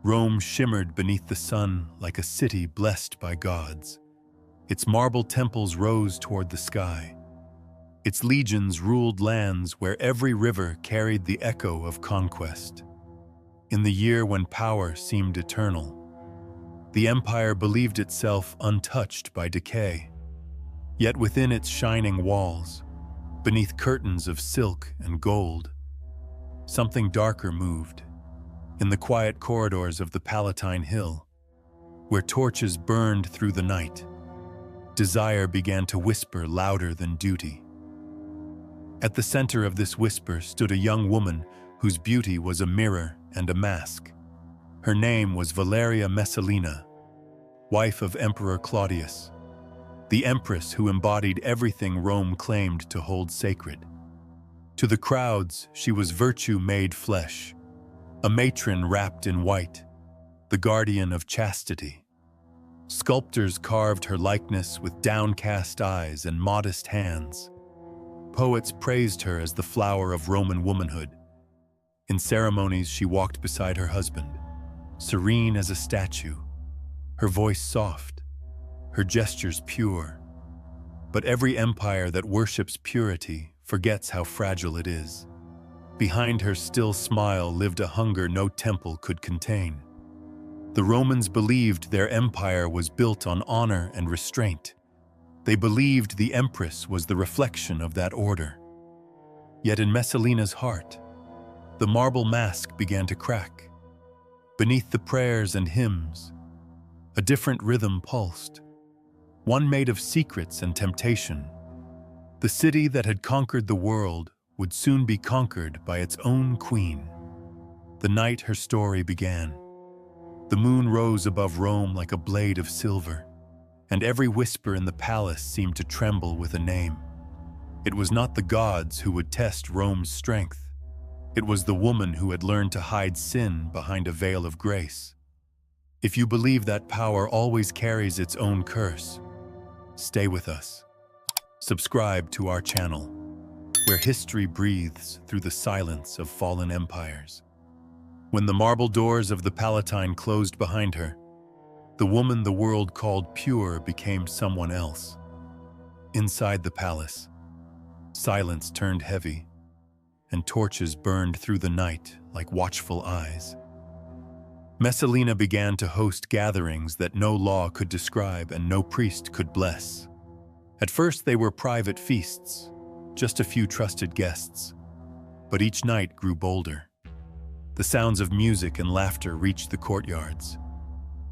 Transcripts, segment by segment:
Rome shimmered beneath the sun like a city blessed by gods. Its marble temples rose toward the sky. Its legions ruled lands where every river carried the echo of conquest. In the year when power seemed eternal, the empire believed itself untouched by decay. Yet within its shining walls, beneath curtains of silk and gold, something darker moved. In the quiet corridors of the Palatine Hill, where torches burned through the night, desire began to whisper louder than duty. At the center of this whisper stood a young woman whose beauty was a mirror and a mask. Her name was Valeria Messalina, wife of Emperor Claudius, the empress who embodied everything Rome claimed to hold sacred. To the crowds, she was virtue made flesh, a matron wrapped in white, the guardian of chastity. Sculptors carved her likeness with downcast eyes and modest hands. Poets praised her as the flower of Roman womanhood. In ceremonies, she walked beside her husband, serene as a statue, her voice soft, her gestures pure. But every empire that worships purity forgets how fragile it is. Behind her still smile lived a hunger no temple could contain. The Romans believed their empire was built on honor and restraint. They believed the empress was the reflection of that order. Yet in Messalina's heart, the marble mask began to crack. Beneath the prayers and hymns, a different rhythm pulsed, one made of secrets and temptation. The city that had conquered the world would soon be conquered by its own queen. The night her story began, the moon rose above Rome like a blade of silver, and every whisper in the palace seemed to tremble with a name. It was not the gods who would test Rome's strength. It was the woman who had learned to hide sin behind a veil of grace. If you believe that power always carries its own curse, stay with us. Subscribe to our channel, where history breathes through the silence of fallen empires. When the marble doors of the Palatine closed behind her, the woman the world called pure became someone else. Inside the palace, silence turned heavy, and torches burned through the night like watchful eyes. Messalina began to host gatherings that no law could describe and no priest could bless. At first they were private feasts, just a few trusted guests, but each night grew bolder. The sounds of music and laughter reached the courtyards,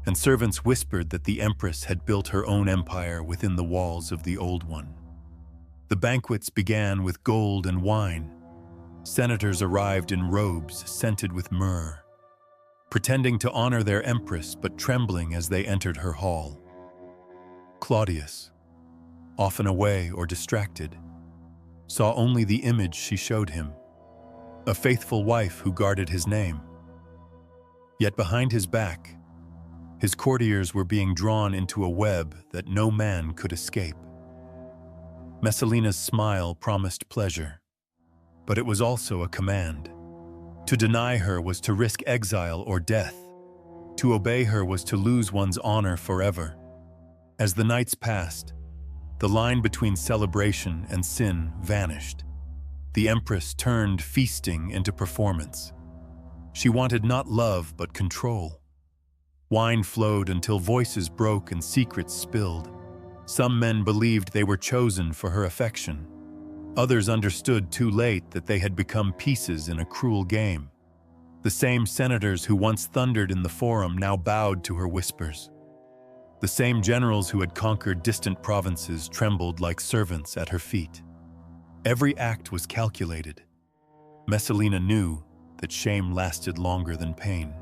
and servants whispered that the empress had built her own empire within the walls of the old one. The banquets began with gold and wine. Senators arrived in robes scented with myrrh, pretending to honor their empress but trembling as they entered her hall. Claudius, often away or distracted, saw only the image she showed him, a faithful wife who guarded his name. Yet behind his back, his courtiers were being drawn into a web that no man could escape. Messalina's smile promised pleasure, but it was also a command. To deny her was to risk exile or death. To obey her was to lose one's honor forever. As the nights passed, the line between celebration and sin vanished. The empress turned feasting into performance. She wanted not love but control. Wine flowed until voices broke and secrets spilled. Some men believed they were chosen for her affection. Others understood too late that they had become pieces in a cruel game. The same senators who once thundered in the forum now bowed to her whispers. The same generals who had conquered distant provinces trembled like servants at her feet. Every act was calculated. Messalina knew that shame lasted longer than pain.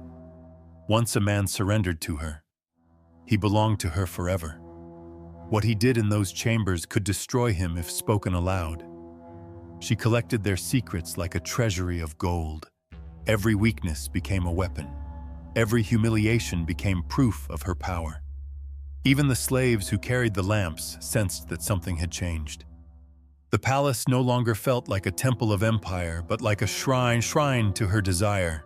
Once a man surrendered to her, he belonged to her forever. What he did in those chambers could destroy him if spoken aloud. She collected their secrets like a treasury of gold. Every weakness became a weapon. Every humiliation became proof of her power. Even the slaves who carried the lamps sensed that something had changed. The palace no longer felt like a temple of empire, but like a shrine to her desire.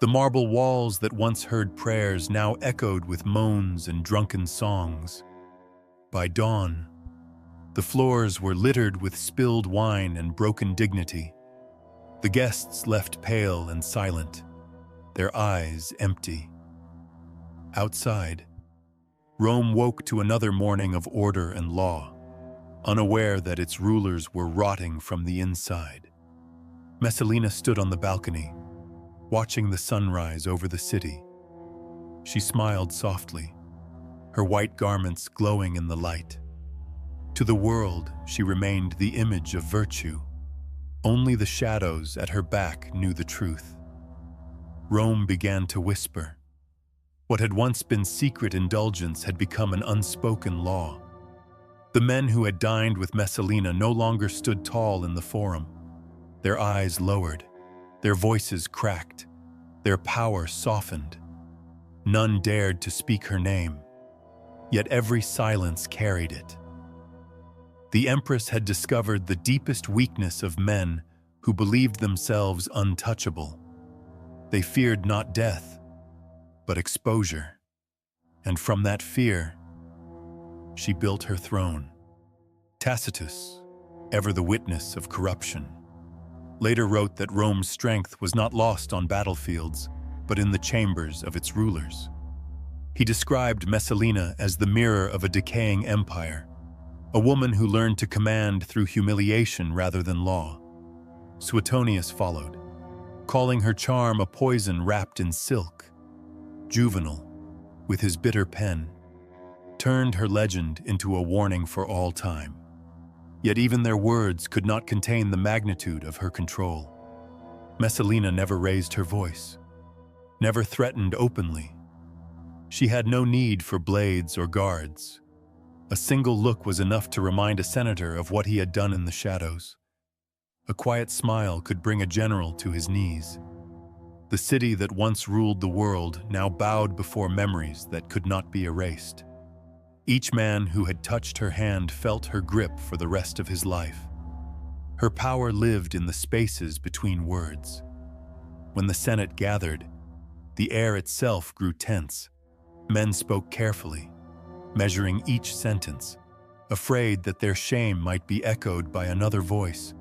The marble walls that once heard prayers now echoed with moans and drunken songs. By dawn, the floors were littered with spilled wine and broken dignity. The guests left pale and silent, their eyes empty. Outside, Rome woke to another morning of order and law, unaware that its rulers were rotting from the inside. Messalina stood on the balcony, watching the sunrise over the city. She smiled softly, her white garments glowing in the light. To the world, she remained the image of virtue. Only the shadows at her back knew the truth. Rome began to whisper. What had once been secret indulgence had become an unspoken law. The men who had dined with Messalina no longer stood tall in the forum. Their eyes lowered, their voices cracked, their power softened. None dared to speak her name, yet every silence carried it. The Empress had discovered the deepest weakness of men who believed themselves untouchable. They feared not death, but exposure. And from that fear, she built her throne. Tacitus, ever the witness of corruption, later wrote that Rome's strength was not lost on battlefields, but in the chambers of its rulers. He described Messalina as the mirror of a decaying empire, a woman who learned to command through humiliation rather than law. Suetonius followed, calling her charm a poison wrapped in silk. Juvenal, with his bitter pen, turned her legend into a warning for all time. Yet even their words could not contain the magnitude of her control. Messalina never raised her voice, never threatened openly. She had no need for blades or guards. A single look was enough to remind a senator of what he had done in the shadows. A quiet smile could bring a general to his knees. The city that once ruled the world now bowed before memories that could not be erased. Each man who had touched her hand felt her grip for the rest of his life. Her power lived in the spaces between words. When the Senate gathered, the air itself grew tense. Men spoke carefully, measuring each sentence, afraid that their shame might be echoed by another voice.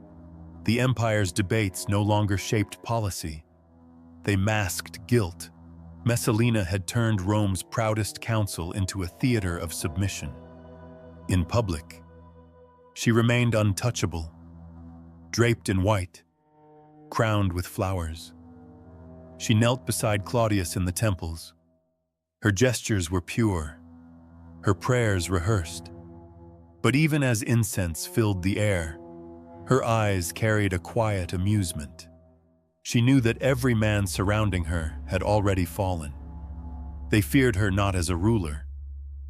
The empire's debates no longer shaped policy. They masked guilt. Messalina had turned Rome's proudest council into a theater of submission. In public, she remained untouchable, draped in white, crowned with flowers. She knelt beside Claudius in the temples. Her gestures were pure, her prayers rehearsed. But even as incense filled the air, her eyes carried a quiet amusement. She knew that every man surrounding her had already fallen. They feared her not as a ruler,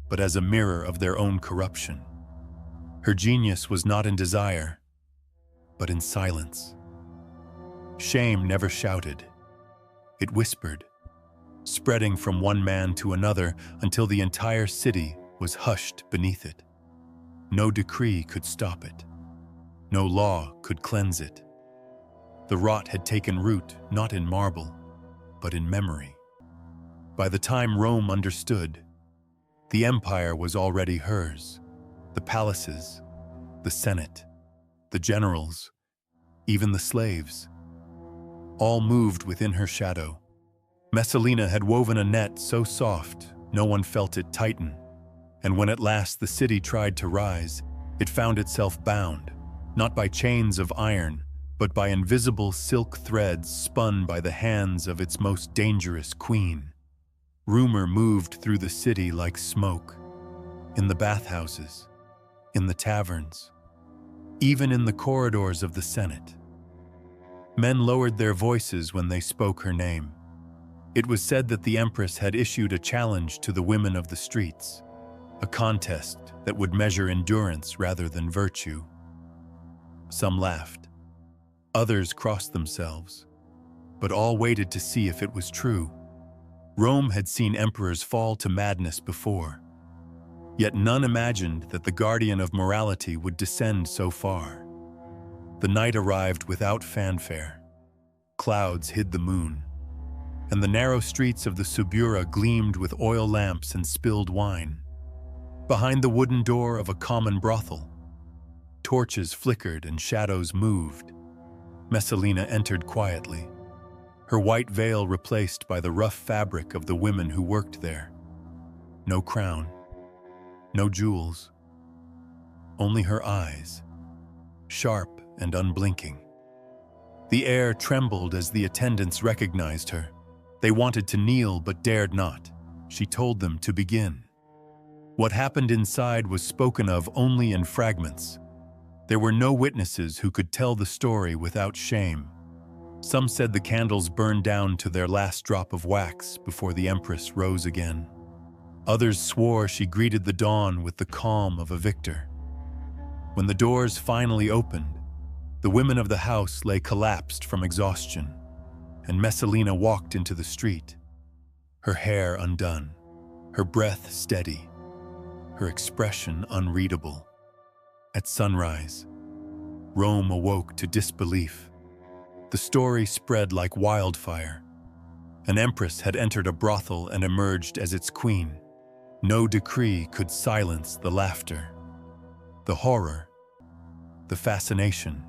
but as a mirror of their own corruption. Her genius was not in desire, but in silence. Shame never shouted. It whispered, spreading from one man to another until the entire city was hushed beneath it. No decree could stop it. No law could cleanse it. The rot had taken root not in marble, but in memory. By the time Rome understood, the empire was already hers. The palaces, the Senate, the generals, even the slaves, all moved within her shadow. Messalina had woven a net so soft no one felt it tighten, and when at last the city tried to rise, it found itself bound, not by chains of iron, but by invisible silk threads spun by the hands of its most dangerous queen. Rumor moved through the city like smoke, in the bathhouses, in the taverns, even in the corridors of the Senate. Men lowered their voices when they spoke her name. It was said that the Empress had issued a challenge to the women of the streets, a contest that would measure endurance rather than virtue. Some laughed. Others crossed themselves, but all waited to see if it was true. Rome had seen emperors fall to madness before, yet none imagined that the guardian of morality would descend so far. The night arrived without fanfare. Clouds hid the moon. and the narrow streets of the Subura gleamed with oil lamps and spilled wine. Behind the wooden door of a common brothel, torches flickered and shadows moved. Messalina entered quietly, her white veil replaced by the rough fabric of the women who worked there. No crown, no jewels, only her eyes, sharp and unblinking. The air trembled as the attendants recognized her. They wanted to kneel but dared not. She told them to begin. What happened inside was spoken of only in fragments. There were no witnesses who could tell the story without shame. Some said the candles burned down to their last drop of wax before the Empress rose again. Others swore she greeted the dawn with the calm of a victor. When the doors finally opened, the women of the house lay collapsed from exhaustion, and Messalina walked into the street, her hair undone, her breath steady, her expression unreadable. At sunrise, Rome awoke to disbelief. The story spread like wildfire. An empress had entered a brothel and emerged as its queen. No decree could silence the laughter, the horror, the fascination.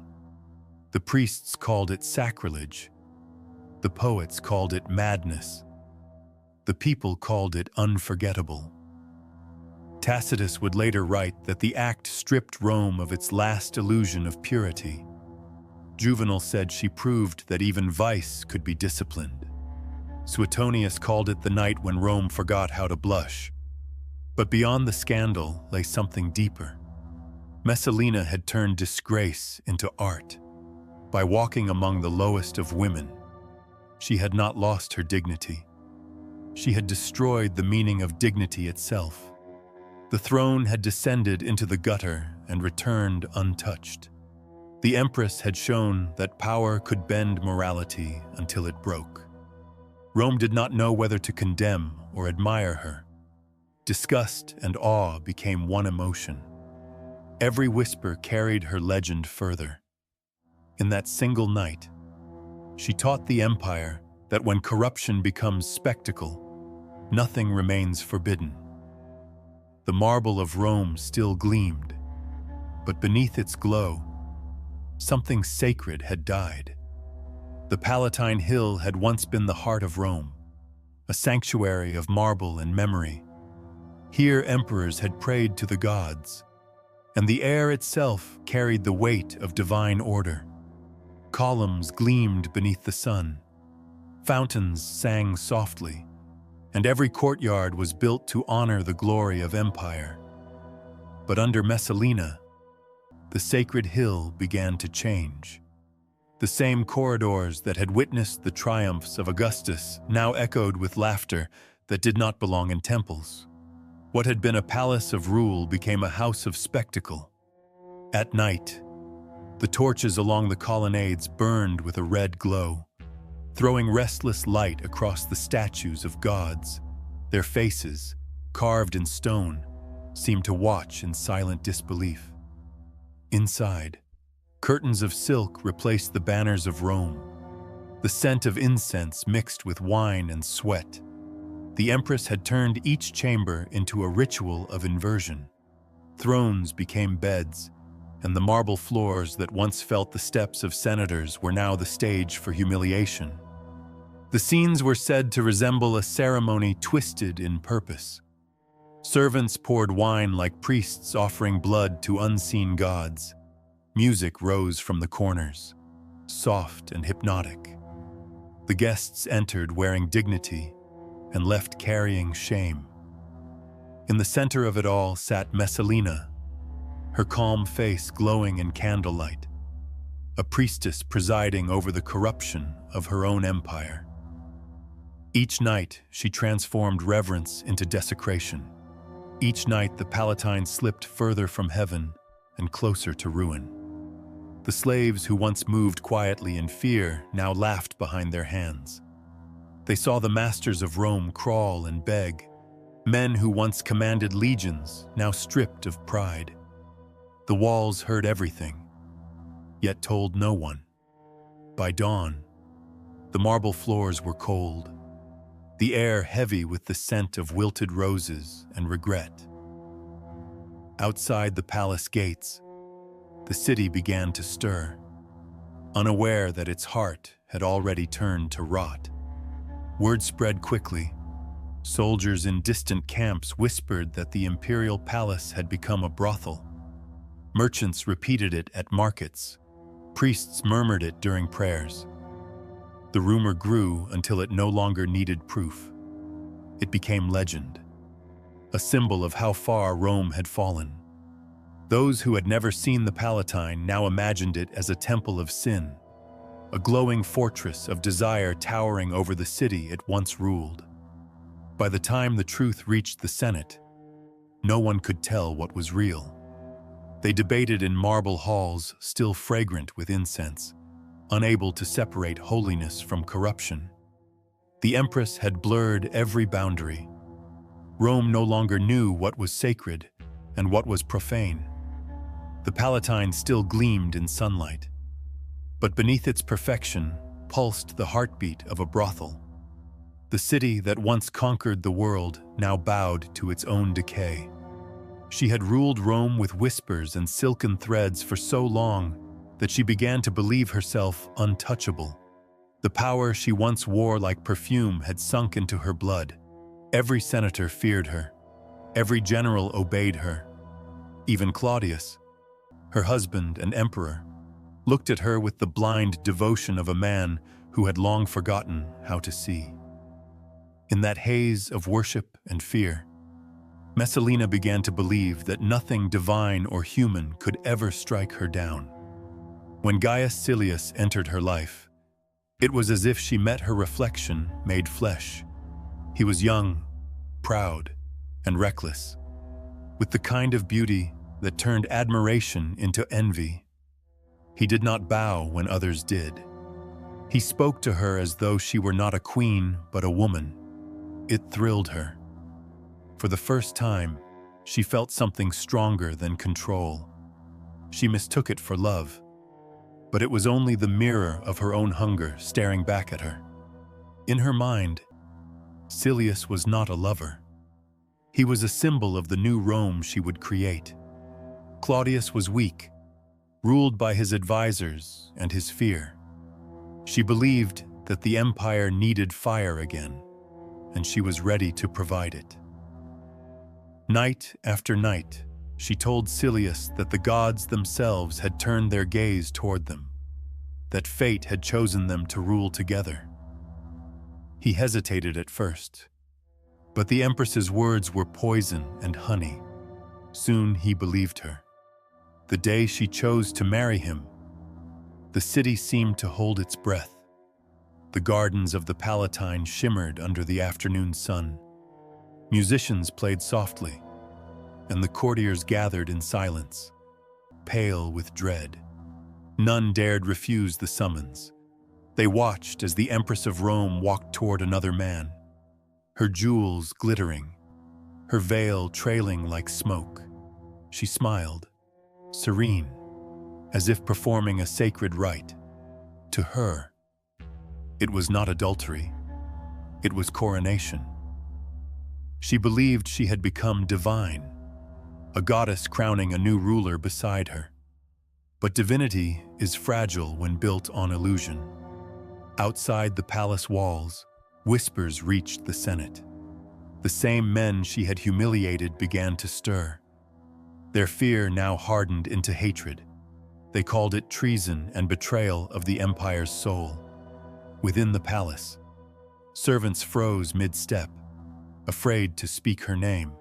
The priests called it sacrilege. The poets called it madness. The people called it unforgettable. Tacitus would later write that the act stripped Rome of its last illusion of purity. Juvenal said she proved that even vice could be disciplined. Suetonius called it the night when Rome forgot how to blush. But beyond the scandal lay something deeper. Messalina had turned disgrace into art. By walking among the lowest of women, she had not lost her dignity. She had destroyed the meaning of dignity itself. The throne had descended into the gutter and returned untouched. The Empress had shown that power could bend morality until it broke. Rome did not know whether to condemn or admire her. Disgust and awe became one emotion. Every whisper carried her legend further. In that single night, she taught the empire that when corruption becomes spectacle, nothing remains forbidden. The marble of Rome still gleamed, but beneath its glow, something sacred had died. The Palatine Hill had once been the heart of Rome, a sanctuary of marble and memory. Here emperors had prayed to the gods, and the air itself carried the weight of divine order. Columns gleamed beneath the sun, fountains sang softly, and every courtyard was built to honor the glory of empire. But under Messalina, the sacred hill began to change. The same corridors that had witnessed the triumphs of Augustus now echoed with laughter that did not belong in temples. What had been a palace of rule became a house of spectacle. At night, the torches along the colonnades burned with a red glow, throwing restless light across the statues of gods. Their faces, carved in stone, seemed to watch in silent disbelief. Inside, curtains of silk replaced the banners of Rome. The scent of incense mixed with wine and sweat. The Empress had turned each chamber into a ritual of inversion. Thrones became beds, and the marble floors that once felt the steps of senators were now the stage for humiliation. The scenes were said to resemble a ceremony twisted in purpose. Servants poured wine like priests offering blood to unseen gods. Music rose from the corners, soft and hypnotic. The guests entered wearing dignity and left carrying shame. In the center of it all sat Messalina, her calm face glowing in candlelight, a priestess presiding over the corruption of her own empire. Each night, she transformed reverence into desecration. Each night, the Palatine slipped further from heaven and closer to ruin. The slaves who once moved quietly in fear now laughed behind their hands. They saw the masters of Rome crawl and beg, men who once commanded legions now stripped of pride. The walls heard everything, yet told no one. By dawn, the marble floors were cold, the air heavy with the scent of wilted roses and regret. Outside the palace gates, the city began to stir, unaware that its heart had already turned to rot. Word spread quickly. Soldiers in distant camps whispered that the imperial palace had become a brothel. Merchants repeated it at markets. Priests murmured it during prayers. The rumor grew until it no longer needed proof. It became legend, a symbol of how far Rome had fallen. Those who had never seen the Palatine now imagined it as a temple of sin, a glowing fortress of desire towering over the city it once ruled. By the time the truth reached the Senate, no one could tell what was real. They debated in marble halls still fragrant with incense, unable to separate holiness from corruption. The Empress had blurred every boundary. Rome no longer knew what was sacred and what was profane. The Palatine still gleamed in sunlight, but beneath its perfection pulsed the heartbeat of a brothel. The city that once conquered the world now bowed to its own decay. She had ruled Rome with whispers and silken threads for so long that she began to believe herself untouchable. The power she once wore like perfume had sunk into her blood. Every senator feared her. Every general obeyed her. Even Claudius, her husband and emperor, looked at her with the blind devotion of a man who had long forgotten how to see. In that haze of worship and fear, Messalina began to believe that nothing divine or human could ever strike her down. When Gaius Silius entered her life, it was as if she met her reflection made flesh. He was young, proud, and reckless, with the kind of beauty that turned admiration into envy. He did not bow when others did. He spoke to her as though she were not a queen but a woman. It thrilled her. For the first time, she felt something stronger than control. She mistook it for love, but it was only the mirror of her own hunger staring back at her. In her mind, Silius was not a lover. He was a symbol of the new Rome she would create. Claudius was weak, ruled by his advisors and his fear. She believed that the empire needed fire again, and she was ready to provide it. Night after night, she told Silius that the gods themselves had turned their gaze toward them, that fate had chosen them to rule together. He hesitated at first, but the Empress's words were poison and honey. Soon he believed her. The day she chose to marry him, the city seemed to hold its breath. The gardens of the Palatine shimmered under the afternoon sun. Musicians played softly, and the courtiers gathered in silence, pale with dread. None dared refuse the summons. They watched as the Empress of Rome walked toward another man, her jewels glittering, her veil trailing like smoke. She smiled, serene, as if performing a sacred rite. To her, it was not adultery, it was coronation. She believed she had become divine, a goddess crowning a new ruler beside her. But divinity is fragile when built on illusion. Outside the palace walls, whispers reached the Senate. The same men she had humiliated began to stir. Their fear now hardened into hatred. They called it treason and betrayal of the empire's soul. Within the palace, servants froze mid-step, afraid to speak her name.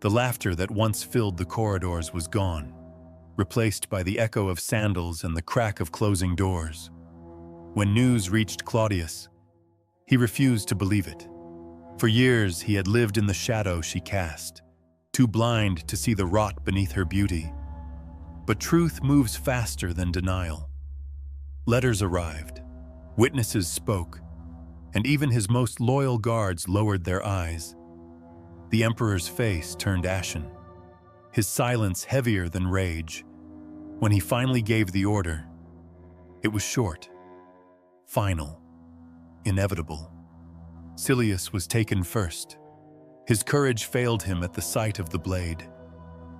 The laughter that once filled the corridors was gone, replaced by the echo of sandals and the crack of closing doors. When news reached Claudius, he refused to believe it. For years he had lived in the shadow she cast, too blind to see the rot beneath her beauty. But truth moves faster than denial. Letters arrived, witnesses spoke, and even his most loyal guards lowered their eyes. The emperor's face turned ashen, his silence heavier than rage. When he finally gave the order, it was short, final, inevitable. Silius was taken first. His courage failed him at the sight of the blade.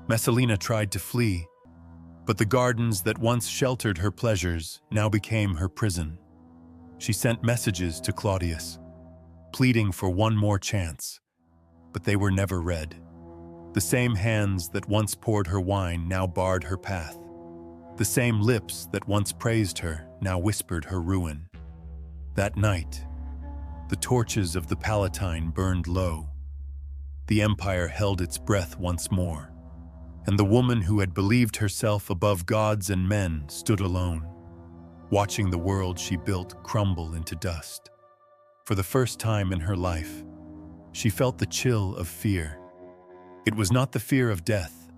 Messalina tried to flee, but the gardens that once sheltered her pleasures now became her prison. She sent messages to Claudius, pleading for one more chance, but they were never read. The same hands that once poured her wine now barred her path. The same lips that once praised her now whispered her ruin. That night, the torches of the Palatine burned low. The empire held its breath once more, and the woman who had believed herself above gods and men stood alone, watching the world she built crumble into dust. For the first time in her life, she felt the chill of fear. It was not the fear of death,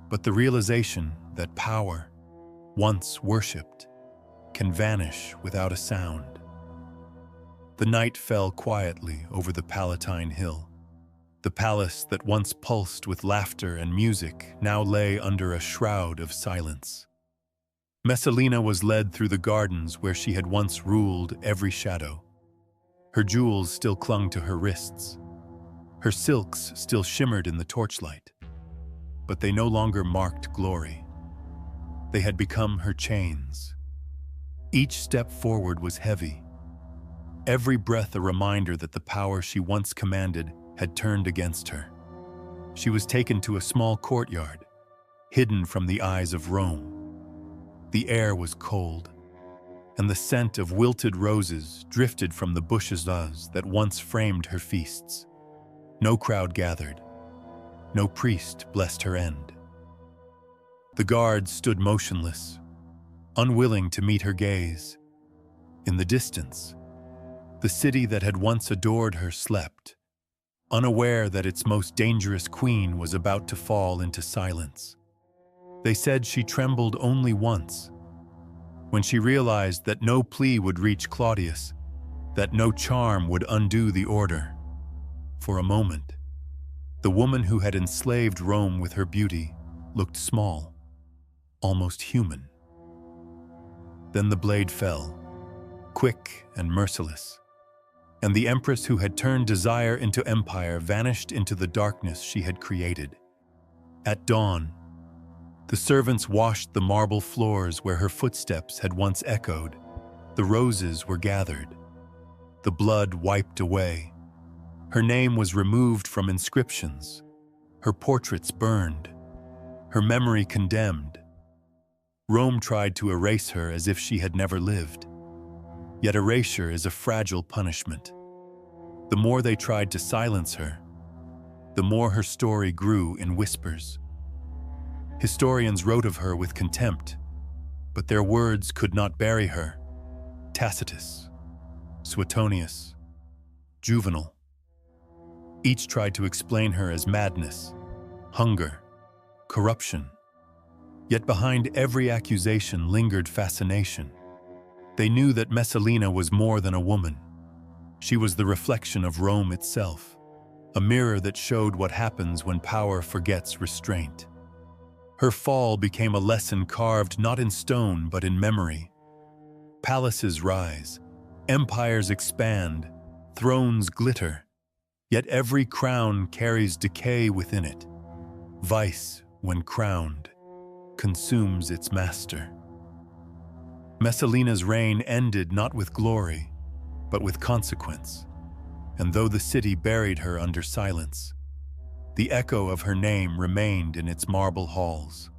but the realization that power, once worshipped, can vanish without a sound. The night fell quietly over the Palatine Hill. The palace that once pulsed with laughter and music now lay under a shroud of silence. Messalina was led through the gardens where she had once ruled every shadow. Her jewels still clung to her wrists. Her silks still shimmered in the torchlight. But they no longer marked glory. They had become her chains. Each step forward was heavy. Every breath a reminder that the power she once commanded had turned against her. She was taken to a small courtyard, hidden from the eyes of Rome. The air was cold, and the scent of wilted roses drifted from the bushes that once framed her feasts. No crowd gathered. No priest blessed her end. The guards stood motionless, unwilling to meet her gaze. In the distance, the city that had once adored her slept, unaware that its most dangerous queen was about to fall into silence. They said she trembled only once, when she realized that no plea would reach Claudius, that no charm would undo the order. For a moment, the woman who had enslaved Rome with her beauty looked small, almost human. Then the blade fell, quick and merciless, and the empress who had turned desire into empire vanished into the darkness she had created. At dawn, the servants washed the marble floors where her footsteps had once echoed. The roses were gathered, the blood wiped away. Her name was removed from inscriptions, her portraits burned, her memory condemned. Rome tried to erase her as if she had never lived. Yet erasure is a fragile punishment. The more they tried to silence her, the more her story grew in whispers. Historians wrote of her with contempt, but their words could not bury her. Tacitus, Suetonius, Juvenal. Each tried to explain her as madness, hunger, corruption. Yet behind every accusation lingered fascination. They knew that Messalina was more than a woman. She was the reflection of Rome itself, a mirror that showed what happens when power forgets restraint. Her fall became a lesson carved not in stone but in memory. Palaces rise, empires expand, thrones glitter, yet every crown carries decay within it. Vice, when crowned, consumes its master. Messalina's reign ended not with glory, but with consequence, and though the city buried her under silence, the echo of her name remained in its marble halls,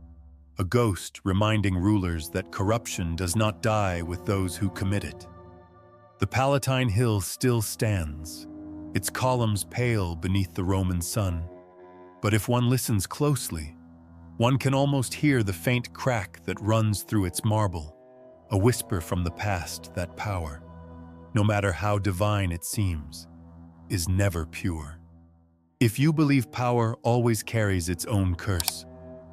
a ghost reminding rulers that corruption does not die with those who commit it. The Palatine Hill still stands, its columns pale beneath the Roman sun, but if one listens closely, one can almost hear the faint crack that runs through its marble, a whisper from the past that power, no matter how divine it seems, is never pure. If you believe power always carries its own curse,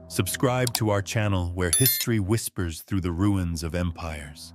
subscribe to our channel where history whispers through the ruins of empires.